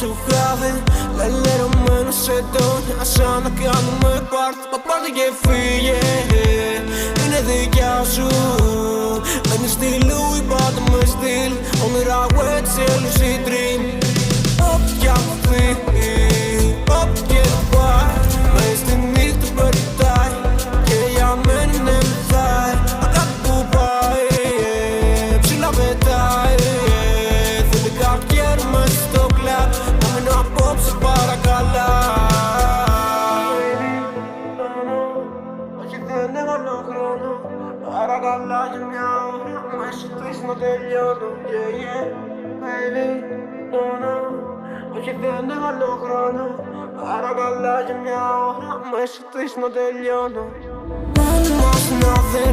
σου χάδι. Λελερωμένος εδώ, σαν να κάνουμε πάρτι. Μα πάρτι και φύγε, είναι δικιά σου. Μένεις στη Louis, πάντα με στυλ. Όνειρα wet σε lucid dream. Όποια φύγει, όποια πάει, μες στη νύχτα περιτάει. Και για μένα είναι μυθάει. Αγάπη που πάει, ψηλά πετάει. Θέλει κακέρο μες στο κλαμπ. Να μείνω απόψε παρακαλά. Όχι δεν έχω άλλο χρόνο. Παρακαλά για μια ώρα. Μέσα τρεις να τελειώνω. Yeah, yeah, baby, no, no. Όχι δεν έχω άλλο χρόνο. Παρακαλά για μια ώρα. Μέσα τρεις να τελειώνω. Μόνοι μας να δεν